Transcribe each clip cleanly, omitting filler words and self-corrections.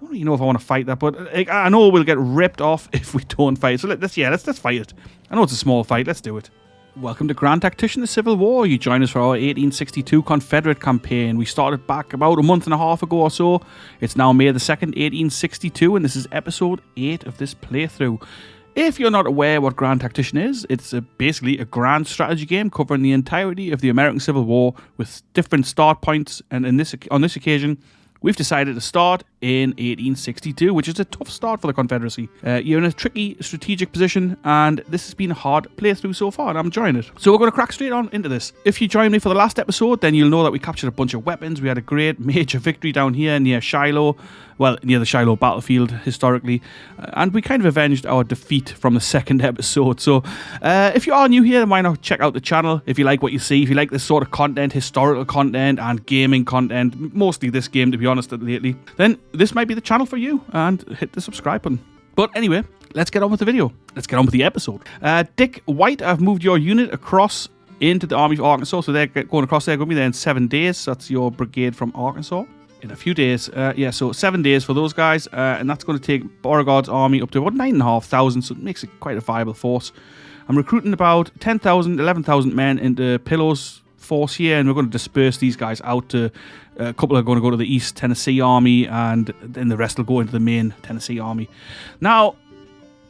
I don't really know if I want to fight that, but I know we'll get ripped off if we don't fight. So let's fight it. I know it's a small fight. Let's do it. Welcome to Grand Tactician The Civil War. You join us for our 1862 Confederate campaign. We started back about a month and a half ago or so. It's now May the 2nd, 1862, and this is episode 8 of this playthrough. If you're not aware what Grand Tactician is, it's basically a grand strategy game covering the entirety of the American Civil War with different start points, and on this occasion, we've decided to start in 1862, which is a tough start for the Confederacy. You're in a tricky strategic position, and this has been a hard playthrough so far, and I'm enjoying it. So we're going to crack straight on into this. If you joined me for the last episode, then you'll know that we captured a bunch of weapons. We had a great major victory down here near Shiloh, well, near the Shiloh battlefield, historically, and we kind of avenged our defeat from the second episode. So if you are new here, then why not check out the channel if you like what you see, if you like this sort of content, historical content and gaming content, mostly this game to be honest lately, then this might be the channel for you, and hit the subscribe button. But anyway, let's get on with the video. Let's get on with the episode. Dick White, I've moved your unit across into the Army of Arkansas, so they're going across there, going to be there in 7 days. So that's your brigade from Arkansas. In a few days, so 7 days for those guys, and that's going to take Beauregard's army up to about 9,500, so it makes it quite a viable force. I'm recruiting about 10,000, 11,000 men into Pillow's force here, and we're going to disperse these guys out to a couple are going to go to the East Tennessee Army, and then the rest will go into the main Tennessee Army. Now,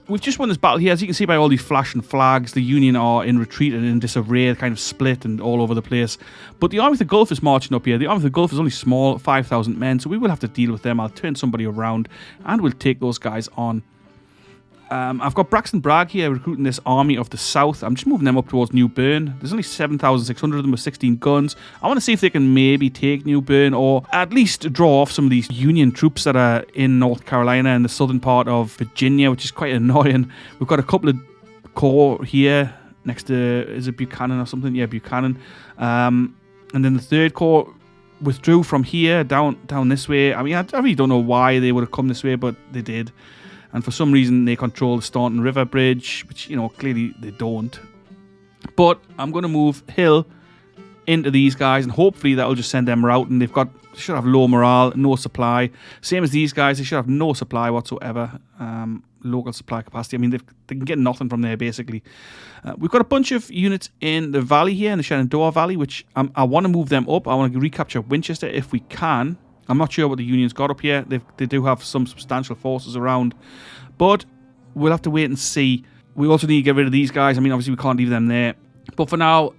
we've just won this battle here. As you can see by all these flashing flags, the Union are in retreat and in disarray, kind of split and all over the place. But the Army of the Gulf is marching up here. The Army of the Gulf is only small, 5,000 men, so we will have to deal with them. I'll turn somebody around, and we'll take those guys on. I've got Braxton Bragg here recruiting this Army of the South. I'm just moving them up towards New Bern. There's only 7,600 of them with 16 guns. I want to see if they can maybe take New Bern, or at least draw off some of these Union troops that are in North Carolina and the southern part of Virginia, which is quite annoying. We've got a couple of corps here next to, is it Buchanan or something? Yeah, Buchanan. And then the 3rd Corps withdrew from here down this way. I mean, I really don't know why they would have come this way, but they did. And for some reason, they control the Staunton River Bridge, which, you know, clearly they don't. But I'm going to move Hill into these guys, and hopefully that'll just send them routing. They should have low morale, no supply. Same as these guys, they should have no supply whatsoever. Local supply capacity. I mean, they can get nothing from there, basically. We've got a bunch of units in the valley here, in the Shenandoah Valley, which I want to move them up. I want to recapture Winchester if we can. I'm not sure what the Union's got up here. They do have some substantial forces around. But we'll have to wait and see. We also need to get rid of these guys. I mean, obviously we can't leave them there. But for now,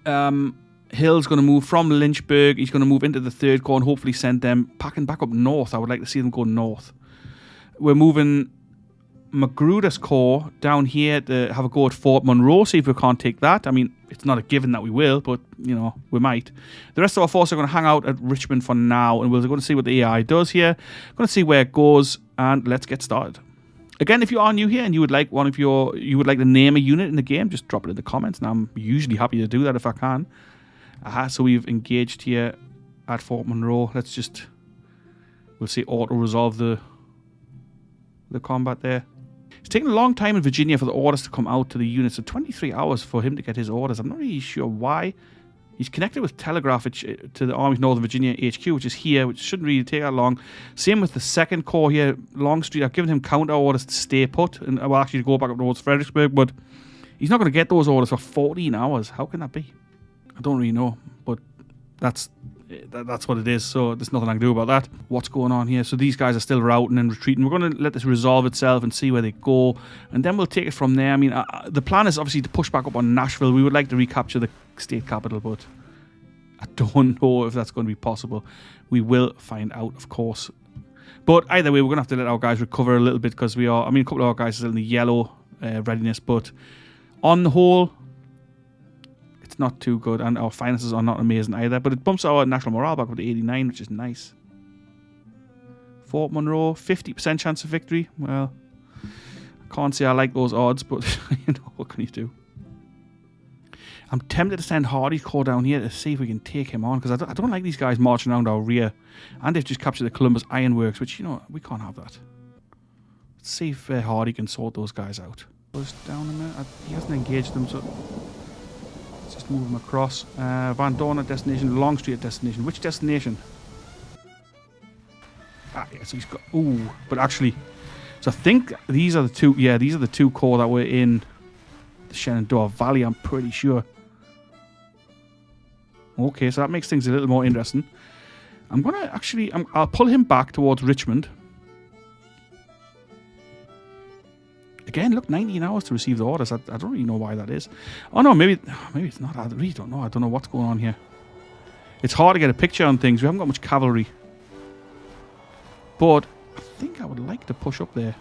Hill's going to move from Lynchburg. He's going to move into the 3rd Corps and hopefully send them packing back up north. I would like to see them go north. We're moving Magruder's Corps down here to have a go at Fort Monroe, see if we can't take that. I mean, it's not a given that we will, but, you know, we might. The rest of our force are going to hang out at Richmond for now, and we're going to see what the AI does here. Going to see where it goes, and let's get started. Again, if you are new here and you would like to name a unit in the game, just drop it in the comments, and I'm usually happy to do that if I can. So we've engaged here at Fort Monroe. We'll see auto-resolve the combat there. It's taken a long time in Virginia for the orders to come out to the units, so 23 hours for him to get his orders. I'm not really sure why. He's connected with telegraph to the Army of Northern Virginia HQ, which is here, which shouldn't really take that long. Same with the 2nd Corps here, Longstreet. I've given him counter orders to stay put, and well, actually to go back up towards Fredericksburg, but he's not going to get those orders for 14 hours. How can that be? I don't really know, but that's what it is, so there's nothing I can do about that. What's going on here? So these guys are still routing and retreating. We're going to let this resolve itself and see where they go, and then we'll take it from there. I mean, the plan is obviously to push back up on Nashville. We would like to recapture the state capital, but I don't know if that's going to be possible. We will find out, of course. But either way, we're going to have to let our guys recover a little bit, because a couple of our guys are still in the yellow readiness, but on the whole, it's not too good, and our finances are not amazing either, but it bumps our national morale back up to 89, which is nice. Fort Monroe, 50% chance of victory. Well, I can't say I like those odds, but you know, what can you do? I'm tempted to send Hardy's Corps down here to see if we can take him on, because I don't like these guys marching around our rear, and they've just captured the Columbus Ironworks, which, you know, we can't have that. Let's see if Hardy can sort those guys out. Down in there. He hasn't engaged them, so let's just move him across. Van Dorn at destination, Longstreet at destination. Which destination? Ah, yeah, so he's got... Ooh, but actually... So I think these are the two... Yeah, these are the two corps that were in the Shenandoah Valley, I'm pretty sure. Okay, so that makes things a little more interesting. I'm going to actually... I'll pull him back towards Richmond. Again, look, 19 hours to receive the orders. I don't really know why that is. Oh, no, maybe it's not. I really don't know. I don't know what's going on here. It's hard to get a picture on things. We haven't got much cavalry. But I think I would like to push up there.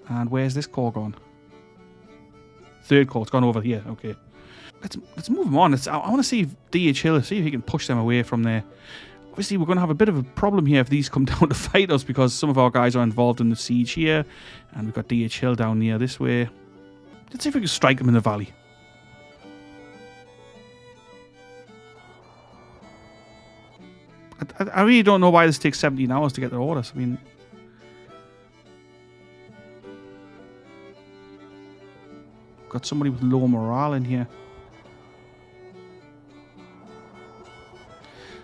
And where's this corps gone? Third corps. It's gone over here. Okay. Let's move them on. I want to see if D.H. Hill, see if he can push them away from there. Obviously, we're going to have a bit of a problem here if these come down to fight us because some of our guys are involved in the siege here. And we've got D.H. Hill down near this way. Let's see if we can strike them in the valley. I really don't know why this takes 17 hours to get their orders. I mean... Got somebody with low morale in here.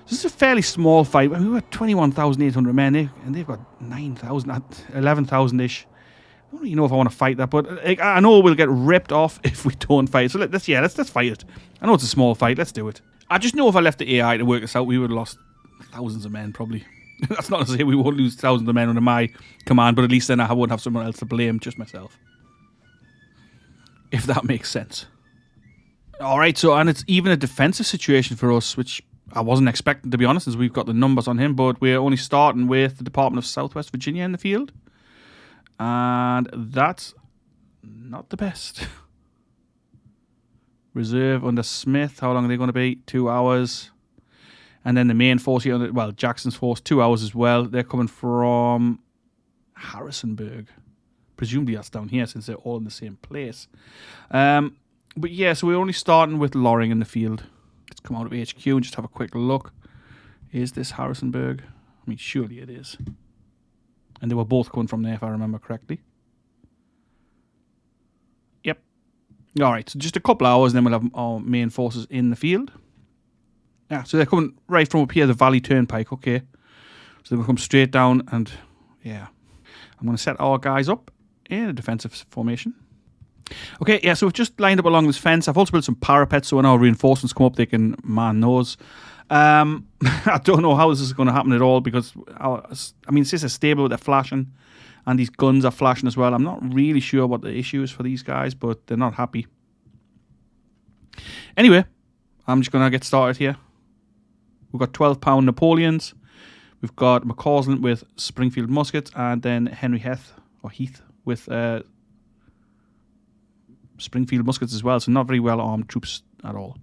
This is a fairly small fight. I mean, we've got 21,800 men, and they've got 9,000, 11,000-ish. I don't really know if I want to fight that, but I know we'll get ripped off if we don't fight. So let's fight it. I know it's a small fight. Let's do it. I just know if I left the AI to work this out, we would have lost thousands of men, probably. That's not to say we won't lose thousands of men under my command, but at least then I won't have someone else to blame, just myself. If that makes sense. Alright, so, and it's even a defensive situation for us, which I wasn't expecting, to be honest, as we've got the numbers on him, but we're only starting with the Department of Southwest Virginia in the field. And that's not the best. Reserve under Smith, how long are they going to be? 2 hours. And then the main force here, well, Jackson's force, 2 hours as well. They're coming from Harrisonburg. Presumably that's down here since they're all in the same place. But yeah, so we're only starting with Loring in the field. Let's come out of HQ and just have a quick look. Is this Harrisonburg? I mean, surely it is. And they were both coming from there, if I remember correctly. Yep. Alright, so just a couple hours, and then we'll have our main forces in the field. Yeah, so they're coming right from up here, the Valley Turnpike, okay. So they're going to come straight down, and yeah. I'm going to set our guys up in a defensive formation. Okay, yeah, so we've just lined up along this fence. I've also built some parapets, so when our reinforcements come up, they can man those. I don't know how this is going to happen at all, because, I mean, it's stable, they're flashing, and these guns are flashing as well. I'm not really sure what the issue is for these guys, but they're not happy. Anyway, I'm just going to get started here. We've got 12-pound Napoleons. We've got McCausland with Springfield muskets, and then Henry Heath with Springfield muskets as well. So not very well armed troops at all.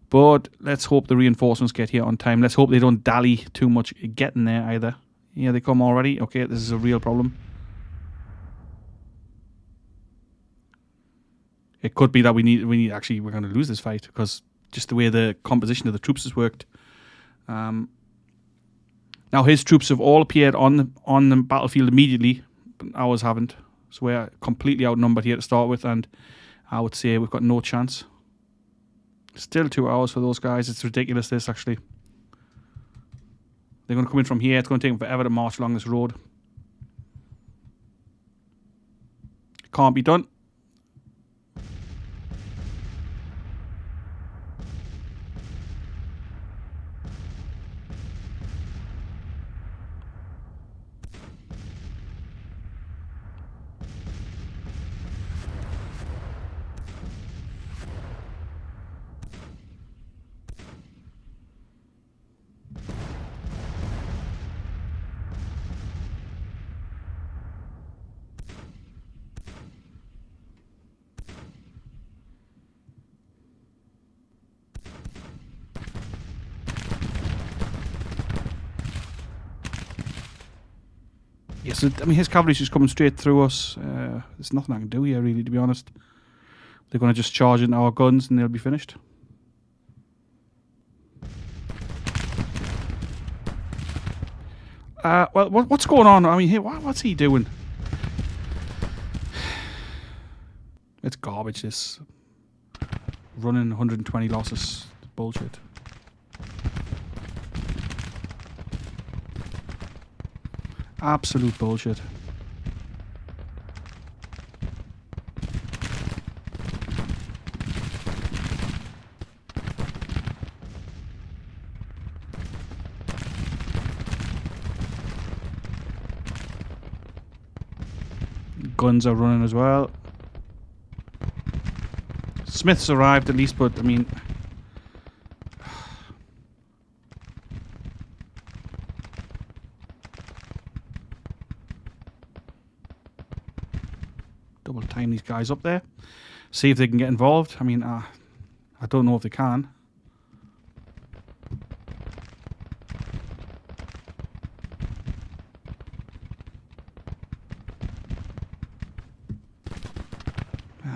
But let's hope the reinforcements get here on time. Let's hope they don't dally too much getting there either. Here they come already. Okay, this is a real problem. It could be that we're going to lose this fight because just the way the composition of the troops has worked. Now his troops have all appeared on the battlefield immediately, but ours haven't. So we're completely outnumbered here to start with, and I would say we've got no chance. Still 2 hours for those guys. It's ridiculous, this, actually. They're going to come in from here. It's going to take them forever to march along this road. Can't be done. Yes, I mean, his cavalry's just coming straight through us. There's nothing I can do here, really, to be honest. They're going to just charge into our guns and they'll be finished. Well, what's going on? I mean, here, what's he doing? It's garbage, this. Running 120 losses. Bullshit. Absolute bullshit. Guns are running as well. Smith's arrived at least, but I mean... double time these guys up there. See if they can get involved. I mean, I don't know if they can.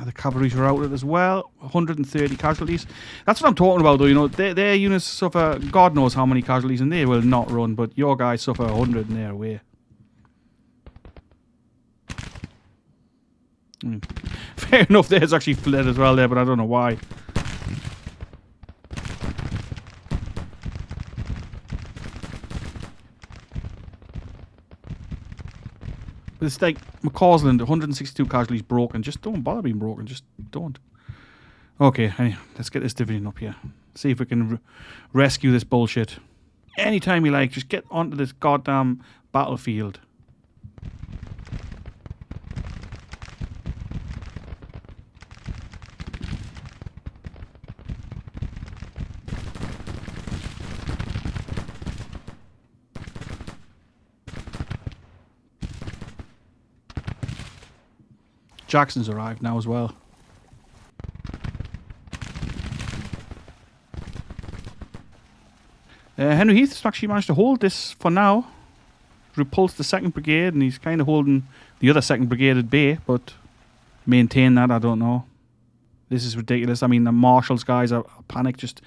The cavalry's routed as well. 130 casualties. That's what I'm talking about, though. You know, their units suffer God knows how many casualties, and they will not run. But your guys suffer 100 and they're away. Fair enough. There's actually fled as well there, but I don't know why. But it's like McCausland, 162 casualties broken. Just don't bother being broken. Just don't. Okay, anyway, let's get this division up here. See if we can rescue this bullshit. Anytime you like, just get onto this goddamn battlefield. Jackson's arrived now as well. Henry Heath's actually managed to hold this for now. Repulsed the 2nd Brigade, and he's kind of holding the other 2nd Brigade at bay, but maintain that, I don't know. This is ridiculous. I mean, the Marshals guys are panicked. Just,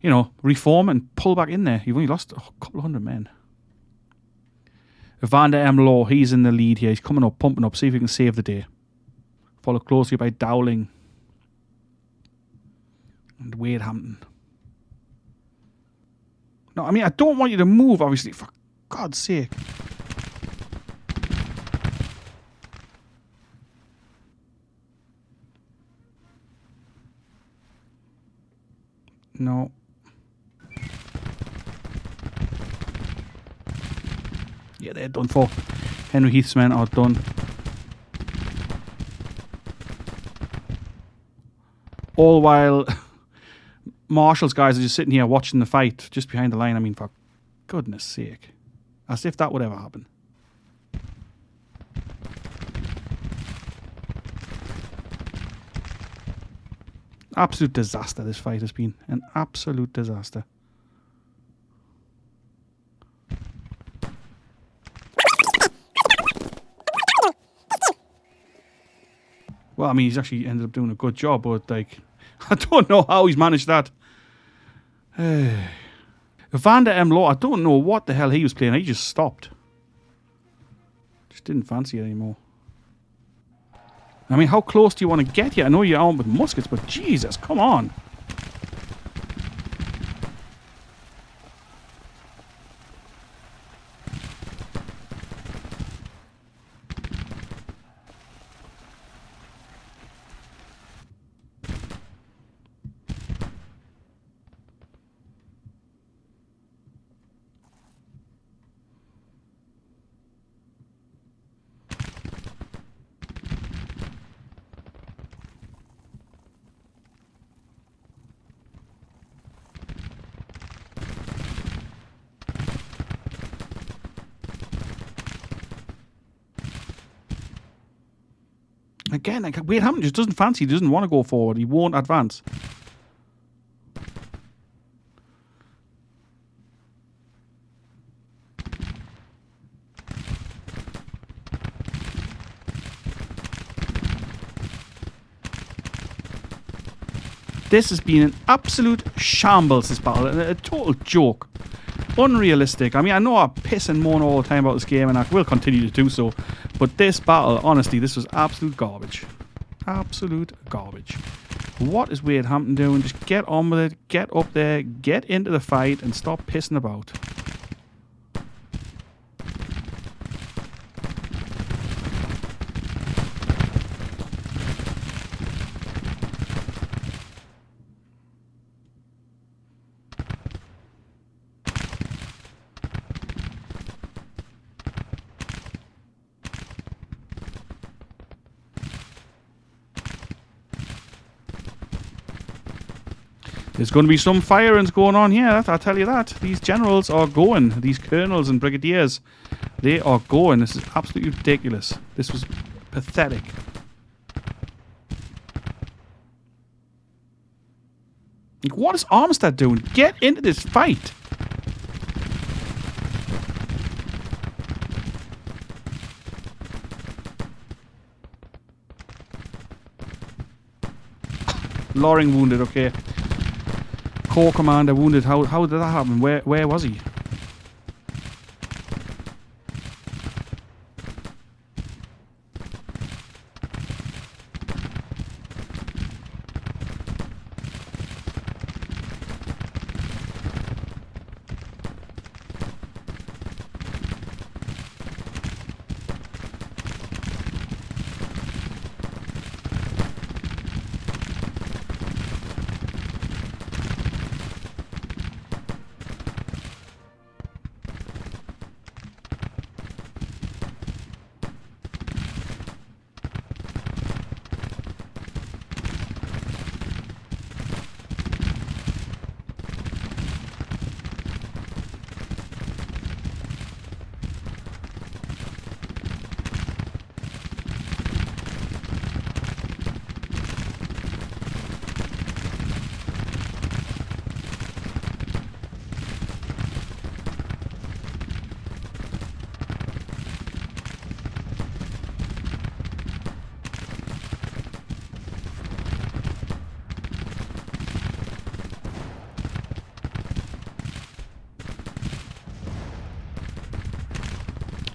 you know, reform and pull back in there. You've only lost a couple of hundred men. Evander M. Law, he's in the lead here. He's coming up, pumping up. See if he can save the day. Followed closely by Dowling and Wade Hampton. No, I mean, I don't want you to move, obviously, for God's sake. No. Yeah, they're done for. Henry Heath's men are done. All while Marshall's guys are just sitting here watching the fight just behind the line. I mean, for goodness sake. As if that would ever happen. Absolute disaster this fight has been. An absolute disaster. Well, I mean, he's actually ended up doing a good job, but, like, I don't know how he's managed that. Evander M. Law, I don't know what the hell he was playing. He just stopped. Just didn't fancy it anymore. I mean, how close do you want to get here? I know you're armed with muskets, but Jesus, come on. Again, like, Wade Hampton just doesn't fancy. He doesn't want to go forward. He won't advance. This has been an absolute shambles, this battle. A total joke. Unrealistic. I mean, I know I piss and moan all the time about this game, and I will continue to do so. But this battle, honestly, this was absolute garbage. Absolute garbage. What is Wade Hampton doing? Just get on with it. Get up there. Get into the fight and stop pissing about. There's going to be some firings going on here, I'll tell you that. These generals are going. These colonels and brigadiers, they are going. This is absolutely ridiculous. This was pathetic. Like, what is Armistead doing? Get into this fight. Loring wounded, okay. Corps commander wounded. How did that happen? Where was he?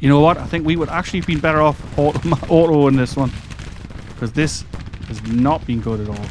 You know what? I think we would actually have been better off auto in this one. Because this has not been good at all.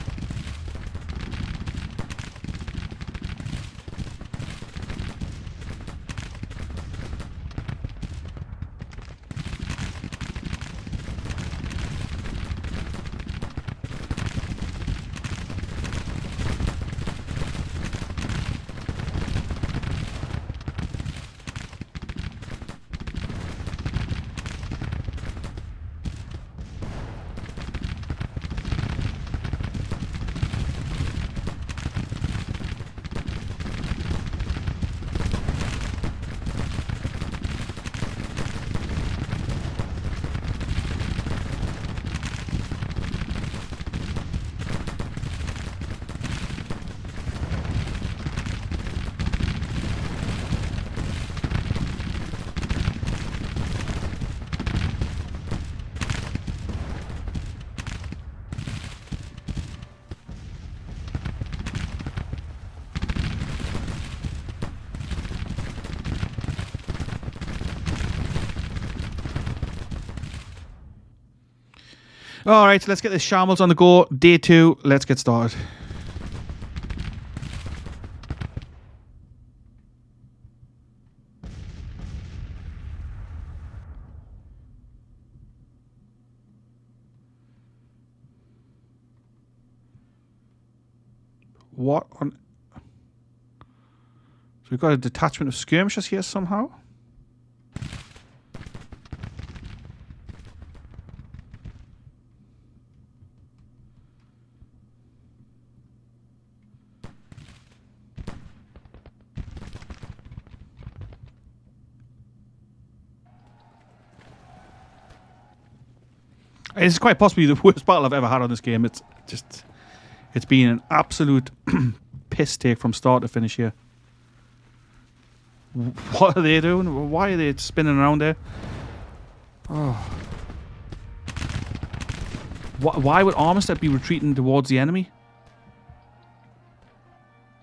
Alright, so let's get this shambles on the go. Day 2, let's get started. What on... So we've got a detachment of skirmishers here somehow. It's quite possibly the worst battle I've ever had on this game. It's been an absolute piss take from start to finish here. What are they doing? Why are they spinning around there? Oh. Why would Armistead be retreating towards the enemy?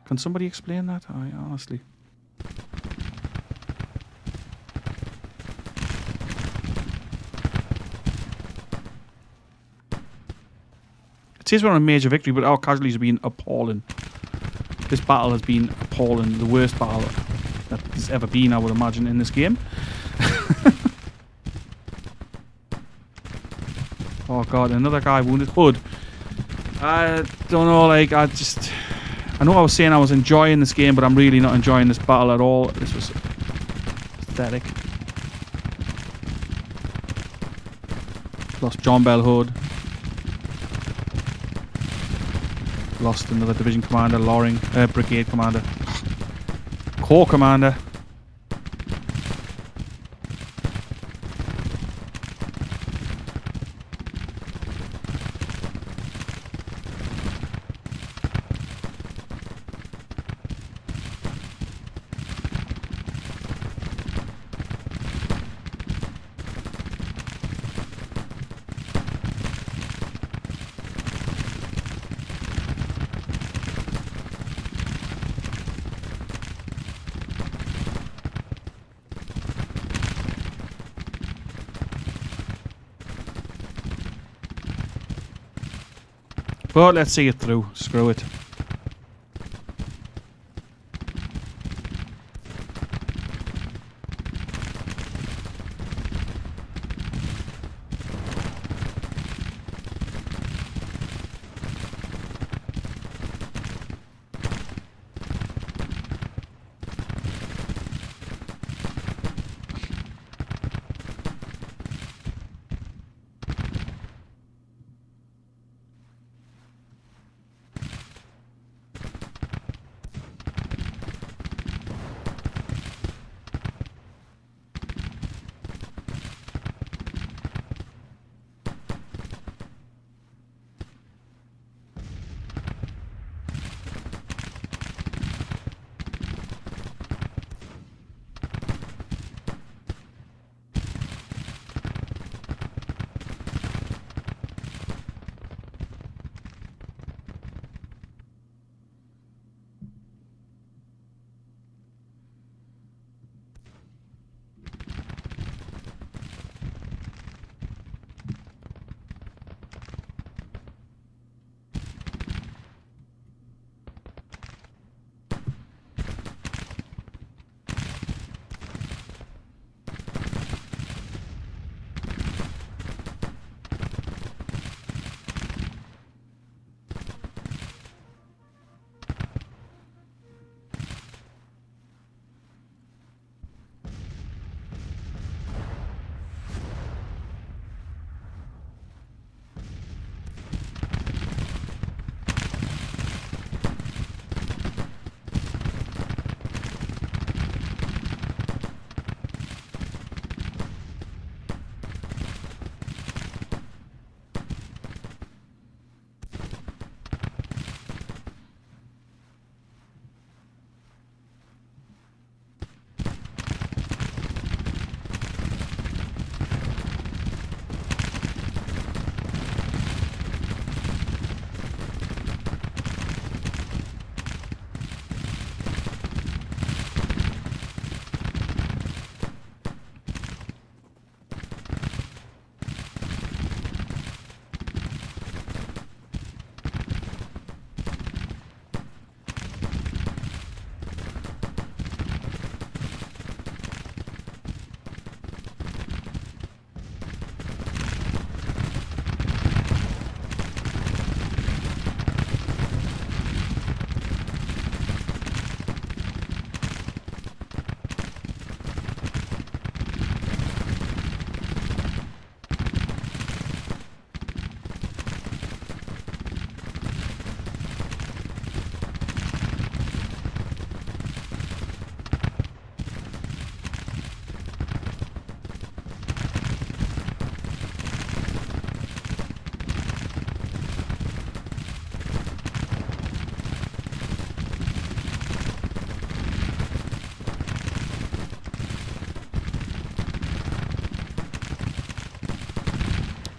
Can somebody explain that? Honestly. It says we're on a major victory, but our casualties have been appalling. This battle has been appalling. The worst battle that there's ever been, I would imagine, in this game. Oh god, another guy wounded. Hood. I don't know, like, I know I was saying I was enjoying this game, but I'm really not enjoying this battle at all. This was pathetic. Lost John Bell Hood. Lost another division commander, Loring, brigade commander, corps commander. But let's see it through. Screw it.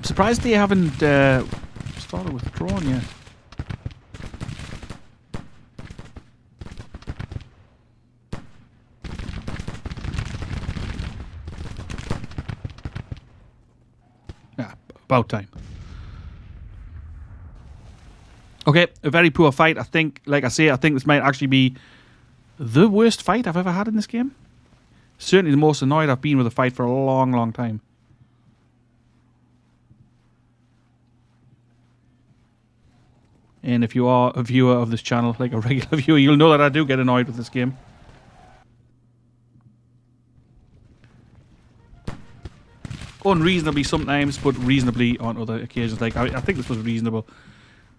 Surprised they haven't started withdrawing yet. Yeah, about time. Okay, a very poor fight. I think, like I say, I think this might actually be the worst fight I've ever had in this game. Certainly the most annoyed I've been with a fight for a long, long time. And if you are a viewer of this channel, like a regular viewer, you'll know that I do get annoyed with this game. Unreasonably sometimes, but reasonably on other occasions. Like, I think this was reasonable.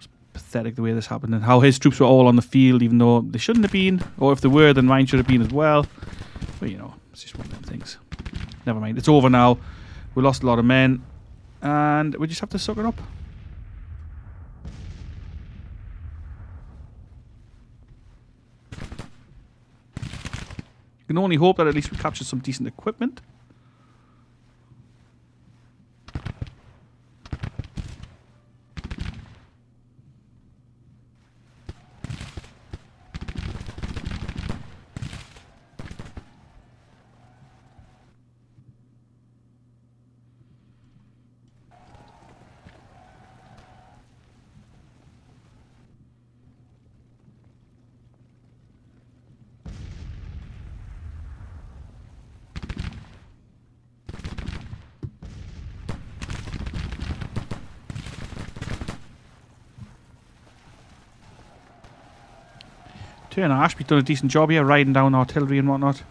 It was pathetic the way this happened, and how his troops were all on the field even though they shouldn't have been, or if they were then mine should have been as well. But you know, it's just one of them things. Never mind, it's over now. We lost a lot of men and we just have to suck it up. You can only hope that at least we captured some decent equipment. Turner Ashby's done a decent job here, riding down artillery and whatnot.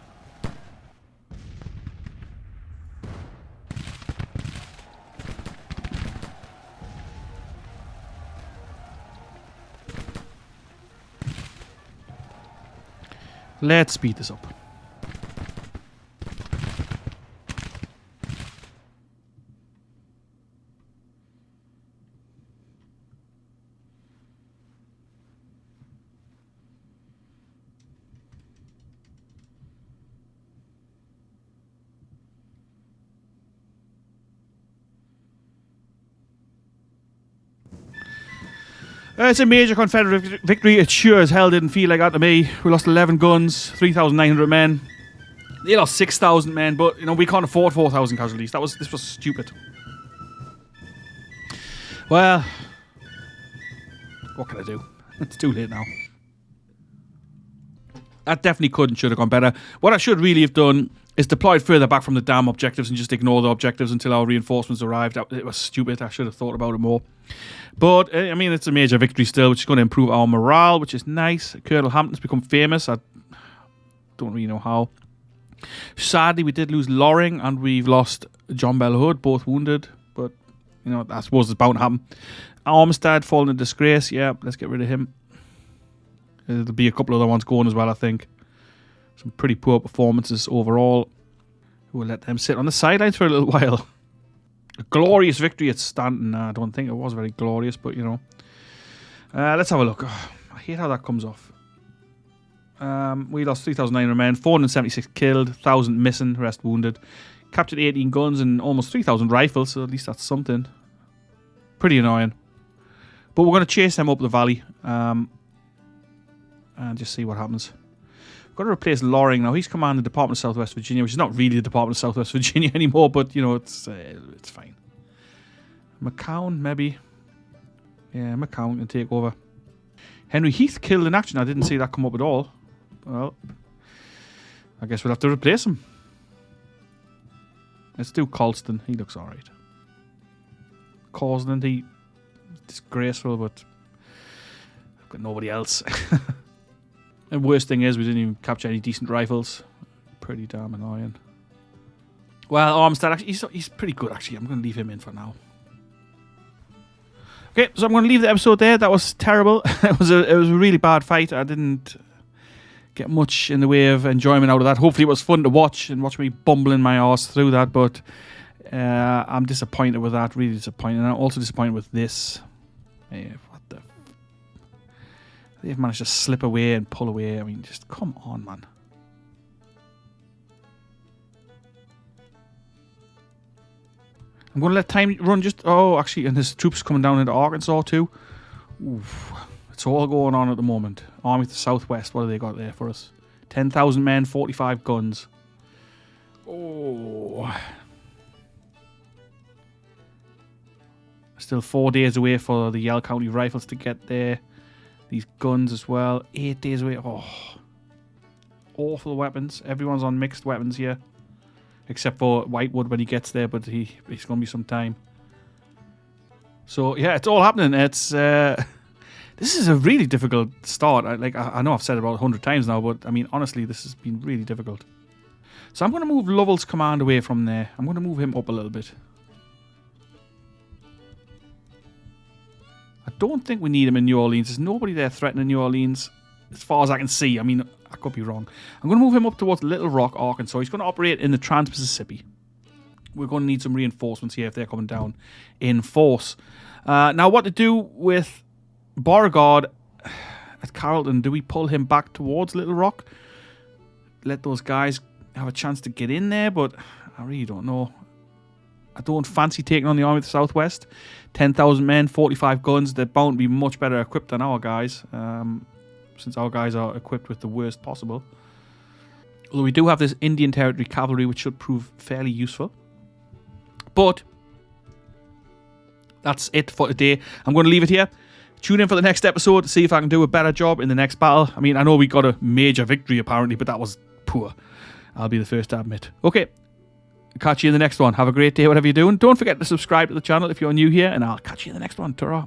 Let's speed this up. It's a major Confederate victory. It sure as hell didn't feel like that to me. We lost 11 guns, 3,900 men. They lost 6,000 men, but you know we can't afford 4,000 casualties. This was stupid. Well, what can I do? It's too late now. That definitely could and should have gone better. What I should really have done is deployed further back from the damn objectives and just ignore the objectives until our reinforcements arrived. It was stupid. I should have thought about it more. But, I mean, it's a major victory still, which is going to improve our morale, which is nice. Colonel Hampton's become famous. I don't really know how. Sadly, we did lose Loring and we've lost John Bell Hood, both wounded. But, you know, I suppose it's bound to happen. Armstead fallen in disgrace. Yeah, let's get rid of him. There'll be a couple of other ones going as well, I think. Some pretty poor performances overall. We'll let them sit on the sidelines for a little while. A glorious victory at Staunton. I don't think it was very glorious, but you know. Let's have a look. Oh, I hate how that comes off. We lost 3,900 men, 476 killed, 1,000 missing, rest wounded. Captured 18 guns and almost 3,000 rifles, so at least that's something. Pretty annoying. But we're going to chase them up the valley and just see what happens. We've got to replace Loring now. He's commanding the Department of Southwest Virginia, which is not really the Department of Southwest Virginia anymore, but you know it's fine. McCown, maybe. Yeah, McCown can take over. Henry Heath killed in action. I didn't see that come up at all. Well, I guess we'll have to replace him. Let's do Colston. He looks alright. Causland, he disgraceful, but I've got nobody else. And worst thing is we didn't even capture any decent rifles. Pretty damn annoying. Well, Armstead, actually, he's pretty good, actually. I'm going to leave him in for now. Okay, so I'm going to leave the episode there. That was terrible. It was a really bad fight. I didn't get much in the way of enjoyment out of that. Hopefully it was fun to watch and watch me bumbling my arse through that, but I'm disappointed with that. Really disappointed. And I'm also disappointed with this. Hey, what the... They've managed to slip away and pull away. I mean, just come on, man. I'm going to let time run just... Oh, actually, and there's troops coming down into Arkansas too. Oof. It's all going on at the moment. Army to the Southwest, what have they got there for us? 10,000 men, 45 guns. Oh. Still 4 days away for the Yell County Rifles to get there. These guns as well. 8 days away. Oh. Awful weapons. Everyone's on mixed weapons here. Except for Whitewood when he gets there, but he's going to be some time. So, yeah, it's all happening. It's... This is a really difficult start. I know I've said it about 100 times now, but, I mean, honestly, this has been really difficult. So I'm going to move Lovell's command away from there. I'm going to move him up a little bit. I don't think we need him in New Orleans. There's nobody there threatening New Orleans, as far as I can see. I mean, I could be wrong. I'm going to move him up towards Little Rock, Arkansas. He's going to operate in the Trans-Mississippi. We're going to need some reinforcements here if they're coming down in force. Now, what to do with Beauregard at Carrollton? Do we pull him back towards Little Rock? Let those guys have a chance to get in there, but I really don't know. I don't fancy taking on the Army of the Southwest. 10,000 men, 45 guns. They're bound to be much better equipped than our guys, since our guys are equipped with the worst possible. Although we do have this Indian Territory cavalry, which should prove fairly useful. But that's it for today. I'm going to leave it here. Tune in for the next episode to see if I can do a better job in the next battle. I mean, I know we got a major victory apparently, but that was poor. I'll be the first to admit. Okay, catch you in the next one. Have a great day, whatever you're doing. Don't forget to subscribe to the channel if you're new here, and I'll catch you in the next one. Ta-ra.